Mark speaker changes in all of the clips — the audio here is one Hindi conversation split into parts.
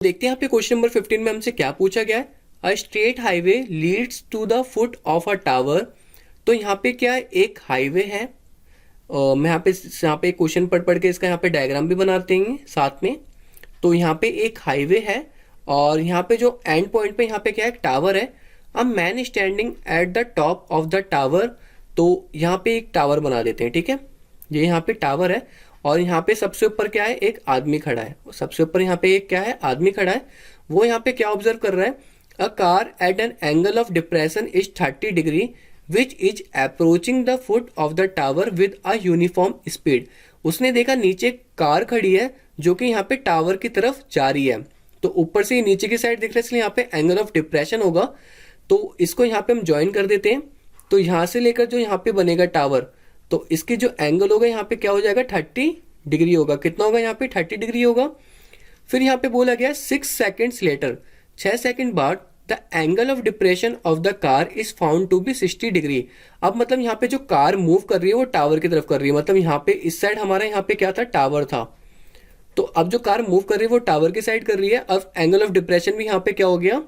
Speaker 1: देखते हैं यहाँ पे क्वेश्चन नंबर 15 में हमसे क्या पूछा गया है। A straight highway leads to the foot of a tower. तो यहाँ पे क्या है, एक हाईवे है। मैं यहाँ पे क्वेश्चन पढ़ के इसका यहाँ पे डायग्राम भी बनाते हैं साथ में। तो यहाँ पे एक हाईवे है और यहाँ पे जो एंड पॉइंट पे यहाँ पे क्या है, एक टावर है। A man standing at the top of the tower. तो यहाँ पे एक टावर बना देते हैं, ठीक है। ये यहाँ पे टावर है और यहाँ पे सबसे ऊपर क्या है, एक आदमी खड़ा है। सबसे ऊपर यहाँ पे एक क्या है, आदमी खड़ा है। वो यहाँ पे क्या ऑब्जर्व कर रहा है, a car eight an angle of depression is 30 degree which is approaching the foot of the tower with a uniform speed. उसने देखा नीचे कार खड़ी है जो कि यहाँ पे टावर की तरफ जा रही है। तो ऊपर से नीचे की साइड दिख रहा है, इसलिए यहाँ पे एंगल ऑफ डिप्रेशन होगा। तो इसको यहाँ पे हम ज्वाइन कर देते हैं। तो यहाँ से लेकर जो यहाँ पे बनेगा टावर, तो इसकी जो एंगल होगा यहाँ पे क्या हो जाएगा, 30 डिग्री होगा। कितना होगा यहाँ पे, 30 डिग्री होगा। फिर यहाँ पे बोला गया 6 सेकेंड्स लेटर, 6 सेकेंड बाद the angle of depression of the car is found to be 60 degree. अब मतलब यहाँ पे जो कार मूव कर रही है वो टावर की तरफ कर रही है। मतलब यहाँ पे इस साइड हमारा यहाँ पे क्या था, टावर था। तो अब जो कार मूव कर रही है वो टावर की साइड कर रही है। अब एंगल ऑफ डिप्रेशन भी यहाँ पे क्या हो गया,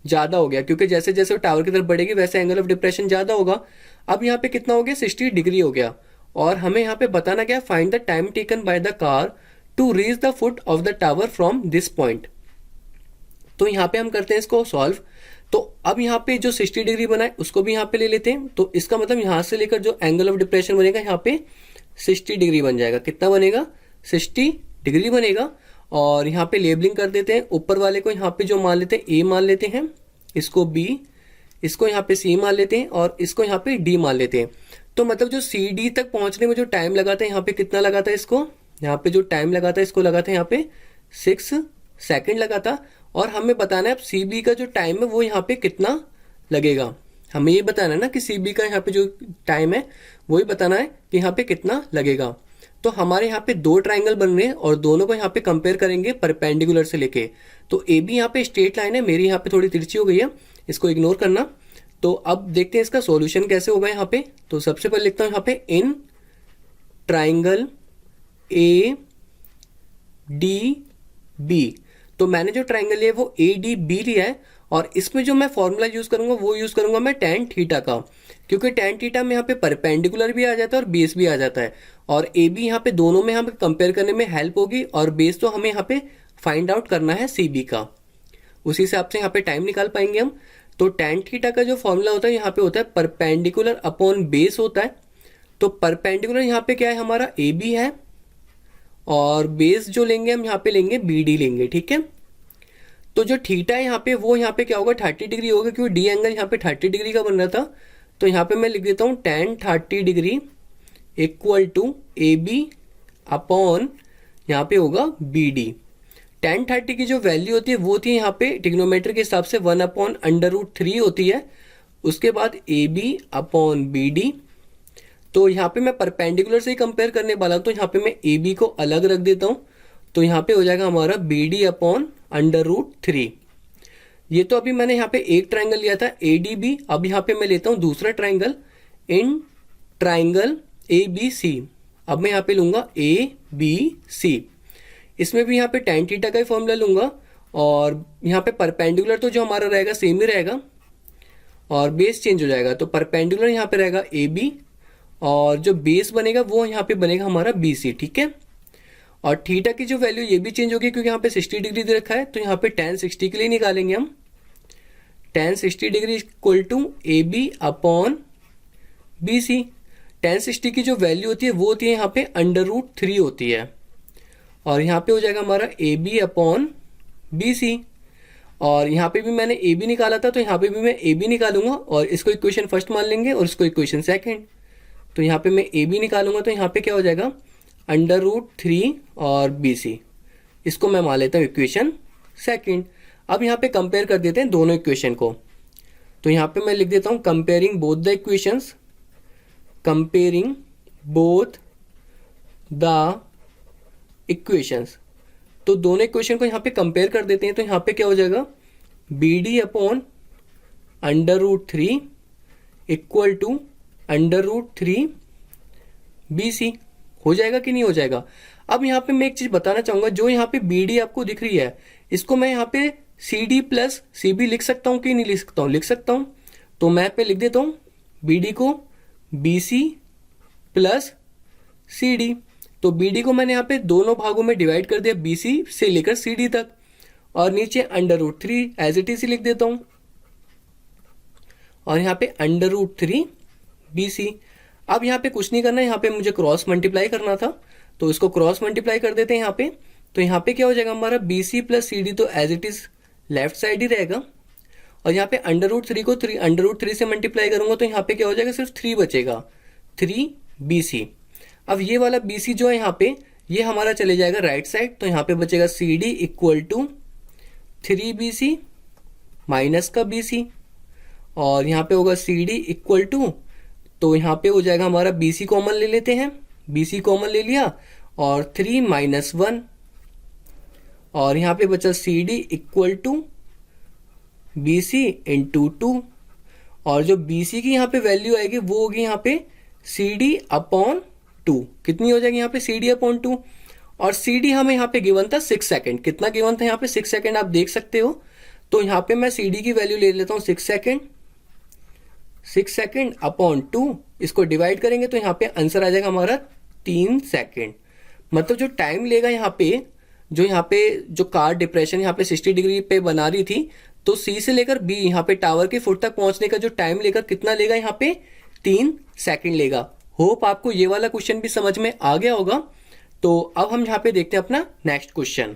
Speaker 1: ज्यादा हो गया, क्योंकि जैसे जैसे वो टावर की तरफ बढ़ेगी वैसे एंगल ऑफ डिप्रेशन ज्यादा होगा। अब यहाँ पे कितना हो गया, 60 डिग्री हो गया। और हमें यहाँ पे बताना क्या, find the time taken by the car to reach the foot of the tower from this point. तो यहाँ पे हम करते हैं इसको सॉल्व। तो अब यहाँ पे जो 60 डिग्री बना है उसको भी यहाँ पे ले लेते हैं। तो इसका मतलब यहाँ से लेकर जो एंगल ऑफ डिप्रेशन बनेगा यहाँ पे 60 डिग्री बन जाएगा। कितना बनेगा, 60 डिग्री बनेगा। और यहाँ पे लेबलिंग कर देते हैं। ऊपर वाले को यहाँ पे जो मान लेते हैं, ए मान लेते हैं, इसको बी, इसको यहाँ पे सी मान लेते हैं और इसको यहाँ पे डी मान लेते हैं। तो मतलब जो सी डी तक पहुंचने में जो टाइम लगा था यहाँ पे कितना लगा था, इसको यहाँ पे जो टाइम लगा था इसको लगा था यहाँ पे 6 सेकंड लगा था। और हमें बताना है अब सी बी का जो टाइम है वो यहाँ पे कितना लगेगा। हमें ये बताना है ना कि सी बी का यहाँ पे जो टाइम है वही बताना है कि यहाँ पे कितना लगेगा। तो हमारे यहाँ पे दो ट्राइंगल बन रहे हैं और दोनों को यहाँ पे कंपेयर करेंगे परपेंडिकुलर से लेके। तो ए बी यहाँ पे स्ट्रेट लाइन है, मेरी यहाँ पे थोड़ी तिरछी हो गई है, इसको इग्नोर करना। तो अब देखते हैं इसका सॉल्यूशन कैसे होगा यहाँ पे। तो सबसे पहले लिखता हूँ यहाँ पे in triangle A D B. तो मैंने जो ट्राइंगल लिया है वो ए डी बी लिया है और इसमें जो मैं फॉर्मूला यूज करूंगा वो यूज करूंगा मैं टेन थीटा का, क्योंकि टेन थीटा में यहाँ पे परपेंडिकुलर भी आ जाता है और बेस भी आ जाता है। और ए बी यहाँ पे दोनों में हमें कंपेयर करने में हेल्प होगी और बेस तो हमें यहाँ पे फाइंड आउट करना है सी बी का। उसी हिसाब से यहाँ पे टाइम निकाल पाएंगे हम। तो टेन थीटा का जो फॉर्मूला होता है यहाँ पे होता है परपेंडिकुलर अपॉन बेस होता है। तो परपेंडिकुलर यहाँ पे क्या है, हमारा ए बी है और बेस जो लेंगे हम यहाँ पे लेंगे बी डी लेंगे, ठीक है। तो जो थीटा है यहाँ पे वो यहाँ पे क्या होगा, 30 डिग्री होगा, क्योंकि डी एंगल यहाँ पे 30 डिग्री का बन रहा था। तो यहाँ पे मैं लिख देता हूँ tan 30 degree equal to A B upon यहाँ पे होगा बी डी। tan 30 की जो वैल्यू होती है वो थी यहाँ पे ट्रिग्नोमेट्री के हिसाब से 1/√3 होती है। उसके बाद A B upon B D. तो यहाँ पे मैं परपेंडिकुलर से ही कंपेयर करने वाला हूँ, तो यहाँ पे मैं ए बी को अलग रख देता हूँ। तो यहाँ पे हो जाएगा हमारा बी डी अपॉन √3। ये तो अभी मैंने यहाँ पे एक ट्राइंगल लिया था ए डी बी। अब यहाँ पे मैं लेता हूँ दूसरा triangle in triangle A B C. अब मैं यहाँ पे लूंगा ए बी सी। इसमें भी यहाँ पे tan थीटा का ही फॉर्मूला लूंगा और यहाँ पे परपेंडिकुलर तो जो हमारा रहेगा सेम ही रहेगा और बेस चेंज हो जाएगा। तो परपेंडिकुलर यहाँ पे रहेगा ए बी और जो बेस बनेगा वो यहाँ पे बनेगा हमारा बी सी, ठीक है। और थीटा की जो वैल्यू ये भी चेंज होगी क्योंकि यहाँ पे 60 डिग्री दे रखा है। तो यहाँ पे tan 60 के लिए निकालेंगे हम tan 60 degree equal to A B upon B C. tan 60 की जो वैल्यू होती है वो होती है यहाँ पे √3 होती है और यहाँ पे हो जाएगा हमारा A B upon B C. और यहाँ पे भी मैंने ए बी निकाला था तो यहाँ पे भी मैं ए बी निकालूंगा और इसको इक्वेशन फर्स्ट मान लेंगे और इसको इक्वेशन सेकंड। तो यहाँ पे मैं ए बी निकालूंगा तो यहाँ पे क्या हो जाएगा √3 और बी सी। इसको मैं मान लेता हूँ इक्वेशन सेकंड। अब यहाँ पे कंपेयर कर देते हैं दोनों इक्वेशन को। तो यहाँ पे मैं लिख देता हूँ comparing both the equations, comparing both the equations. तो दोनों इक्वेशन को यहाँ पे कंपेयर कर देते हैं। तो यहाँ पे क्या हो जाएगा B D upon √3 equal to √3 B C. हो जाएगा कि नहीं हो जाएगा। अब यहाँ पे मैं एक चीज बताना चाहूंगा, जो यहाँ पे बी डी आपको दिख रही है इसको मैं यहाँ पे C D plus C B लिख सकता हूँ कि नहीं लिख सकता हूँ? लिख सकता हूँ। तो मैं पे लिख देता हूँ बी डी को बी सी प्लस सी डी। तो बी डी को मैंने यहाँ पे दोनों भागों में डिवाइड कर दिया, बी सी से लेकर सी डी तक, और नीचे √3 एज इट इज लिख देता हूँ, और यहाँ पे √3 बी सी। अब यहाँ पे कुछ नहीं करना है, यहाँ पे मुझे क्रॉस मल्टीप्लाई करना था, तो इसको क्रॉस मल्टीप्लाई कर देते हैं यहाँ पे। तो यहाँ पे क्या हो जाएगा हमारा बी सी प्लस सी डी, तो as it is left side ही रहेगा, और यहाँ पे √3 को √3 से मल्टीप्लाई करूंगा तो यहाँ पे क्या हो जाएगा, सिर्फ 3 बचेगा, 3 बी सी। अब ये वाला बी सी जो है यहाँ पे, ये हमारा चले जाएगा राइट साइड, तो यहाँ पे बचेगा C D equal to 3 B C minus का बी सी, और यहाँ पे होगा सी डी इक्वल टू, तो यहाँ पे हो जाएगा हमारा बी सी कॉमन ले लेते हैं, बी सी कॉमन ले लिया, और 3 - 1, और यहाँ पे बचा C D equal to B C into 2, और जो बी सी की यहाँ पे वैल्यू आएगी वो होगी यहाँ पे सी डी अपॉन 2। कितनी हो जाएगी यहाँ पे सी डी अपॉन 2, और सी डी हमें यहाँ पे गिवन था 6 सेकेंड। कितना गिवन था यहाँ पे 6 सेकेंड, आप देख सकते हो। तो यहाँ पे मैं सी डी की वैल्यू ले लेता हूँ 6 सेकेंड, 6 सेकेंड अपॉन 2, इसको डिवाइड करेंगे तो यहाँ पे आंसर आ जाएगा हमारा 3 सेकेंड। मतलब जो टाइम लेगा यहाँ पे जो कार डिप्रेशन यहाँ पे 60 डिग्री पे बना रही थी, तो सी से लेकर बी यहाँ पे टावर के फुट तक पहुंचने का जो टाइम लेगा, कितना लेगा यहाँ पे 3 सेकेंड लेगा। होप आपको ये वाला क्वेश्चन भी समझ में आ गया होगा। तो अब हम यहाँ पे देखते हैं अपना नेक्स्ट क्वेश्चन।